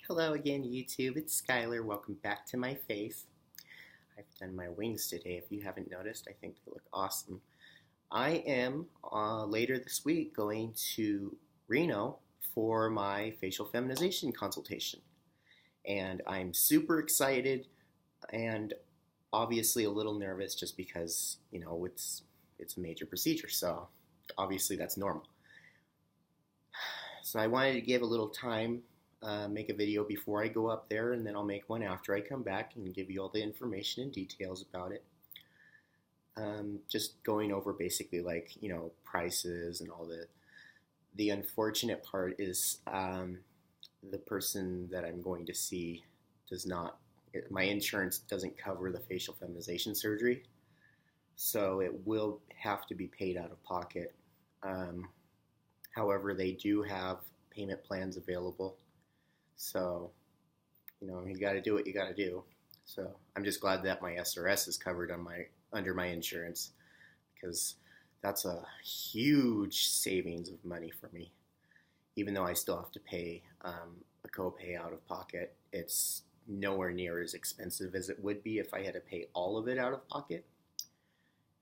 Hello again, YouTube. It's Skylar. Welcome back to my face. I've done my wings today. If you haven't noticed, I think they look awesome. I am later this week going to Reno for my facial feminization consultation. And I'm super excited and obviously a little nervous just because, it's a major procedure. So obviously that's normal. So I wanted to give a little time, make a video before I go up there, and then I'll make one after I come back and give you all the information and details about it. Just going over basically prices and all the. The unfortunate part is the person that I'm going to see does not. My insurance doesn't cover the facial feminization surgery, so it will have to be paid out of pocket. However, they do have payment plans available. So, you got to do what you got to do. So I'm just glad that my SRS is covered under my insurance, because that's a huge savings of money for me. Even though I still have to pay a copay out of pocket, it's nowhere near as expensive as it would be if I had to pay all of it out of pocket.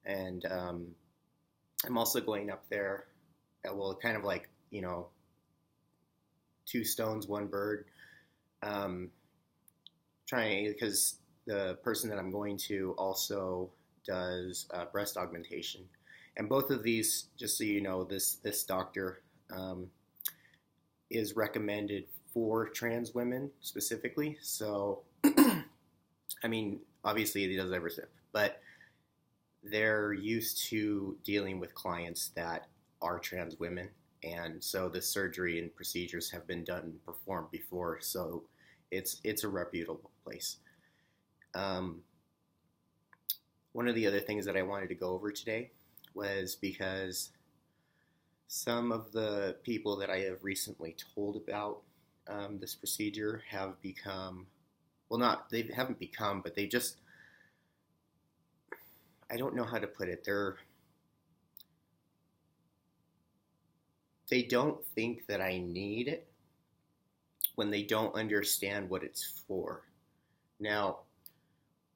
And I'm also going up there, kind of like, two stones, one bird. Because the person that I'm going to also does breast augmentation. And both of these, just so you know, this doctor is recommended for trans women specifically. So, I mean, obviously he does everything, but they're used to dealing with clients that are trans women. And so the surgery and procedures have been done and performed before, so it's a reputable place. One of the other things that I wanted to go over today was because some of the people that I have recently told about this procedure have become, they haven't become, but they just, I don't know how to put it, they don't think that I need it when they don't understand what it's for. Now,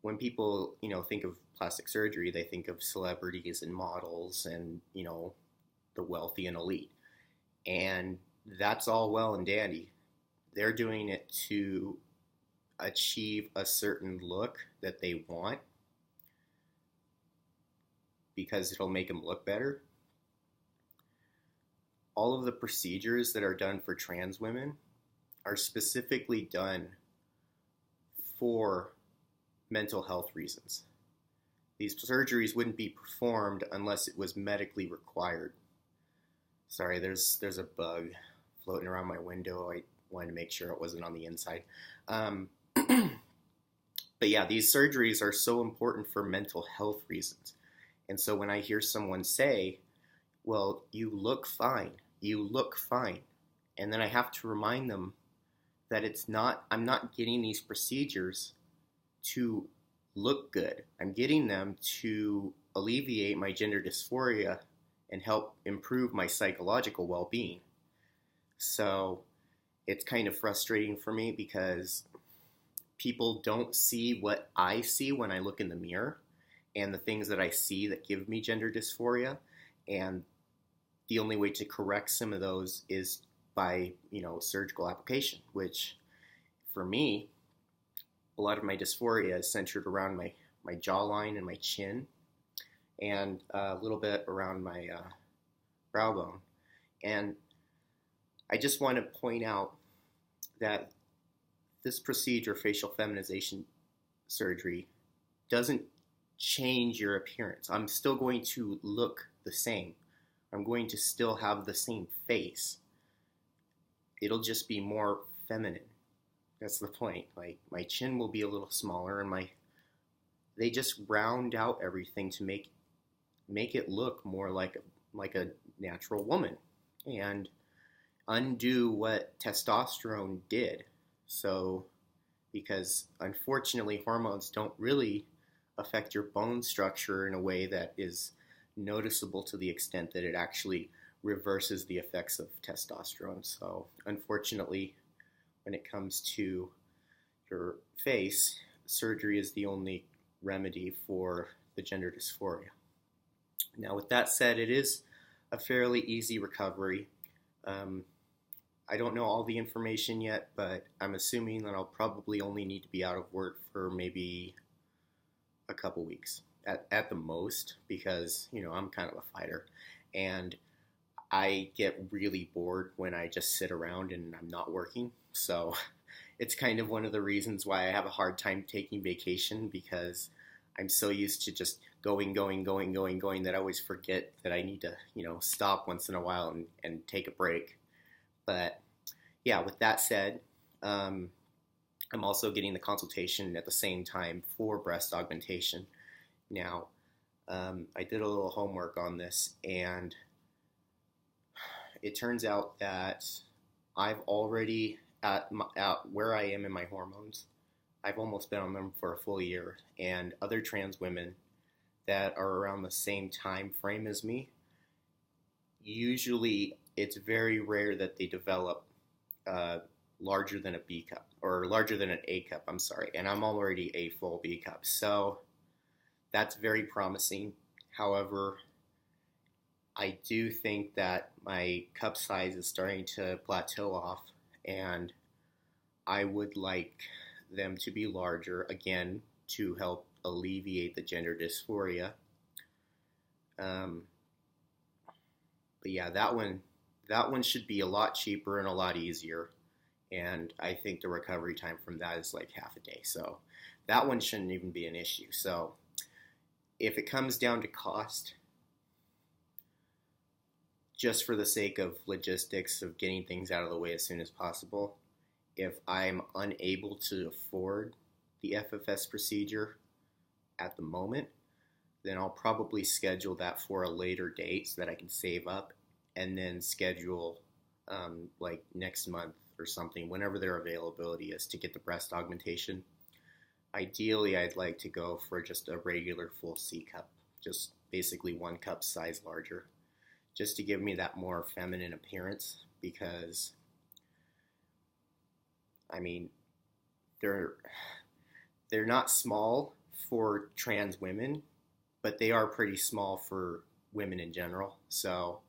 when people, think of plastic surgery, they think of celebrities and models and, the wealthy and elite. And that's all well and dandy. They're doing it to achieve a certain look that they want because it'll make them look better. All of the procedures that are done for trans women are specifically done for mental health reasons. These surgeries wouldn't be performed unless it was medically required. Sorry, there's a bug floating around my window. I wanted to make sure it wasn't on the inside. But yeah, these surgeries are so important for mental health reasons. And so when I hear someone say, well, you look fine, and then I have to remind them that I'm not getting these procedures to look good. I'm getting them to alleviate my gender dysphoria and help improve my psychological well-being. So it's kind of frustrating for me because people don't see what I see when I look in the mirror and the things that I see that give me gender dysphoria. And the only way to correct some of those is by, surgical application, which for me, a lot of my dysphoria is centered around my jawline and my chin and a little bit around my brow bone. And I just want to point out that this procedure, facial feminization surgery, doesn't change your appearance. I'm still going to look the same. I'm going to still have the same face. It'll just be more feminine. That's the point. Like, my chin will be a little smaller, and they just round out everything to make it look more like a natural woman and undo what testosterone did. So, because unfortunately hormones don't really affect your bone structure in a way that is noticeable to the extent that it actually reverses the effects of testosterone. So unfortunately, when it comes to your face, surgery is the only remedy for the gender dysphoria. Now, with that said, it is a fairly easy recovery. I don't know all the information yet, but I'm assuming that I'll probably only need to be out of work for maybe a couple weeks at the most, because, you know, I'm kind of a fighter, and I get really bored when I just sit around and I'm not working. So it's kind of one of the reasons why I have a hard time taking vacation, because I'm so used to just going that I always forget that I need to, you know, stop once in a while and take a break. But yeah, with that said, I'm also getting the consultation at the same time for breast augmentation. Now, I did a little homework on this, and it turns out that I've already, at where I am in my hormones, I've almost been on them for a full year, and other trans women that are around the same time frame as me, usually it's very rare that they develop larger than a B cup, or larger than an A cup, I'm sorry, and I'm already a full B cup, so that's very promising. However, I do think that my cup size is starting to plateau off, and I would like them to be larger, again, to help alleviate the gender dysphoria. But yeah, that one should be a lot cheaper and a lot easier, and I think the recovery time from that is like half a day, so that one shouldn't even be an issue. So if it comes down to cost, just for the sake of logistics of getting things out of the way as soon as possible, if I'm unable to afford the FFS procedure at the moment, then I'll probably schedule that for a later date so that I can save up, and then schedule like next month or something, whenever their availability is, to get the breast augmentation. Ideally, I'd like to go for just a regular full C cup, just basically 1 cup size larger, just to give me that more feminine appearance, because, I mean, they're not small for trans women, but they are pretty small for women in general. So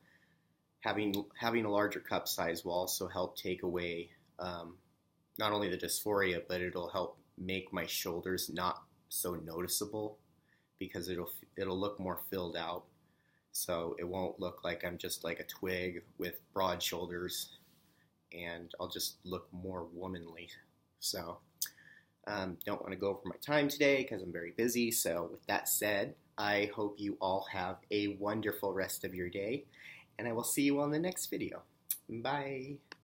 having a larger cup size will also help take away not only the dysphoria, but it'll help make my shoulders not so noticeable, because it'll look more filled out. So it won't look like I'm just like a twig with broad shoulders, and I'll just look more womanly. So don't want to go over my time today because I'm very busy. So with that said, I hope you all have a wonderful rest of your day, and I will see you on the next video. Bye.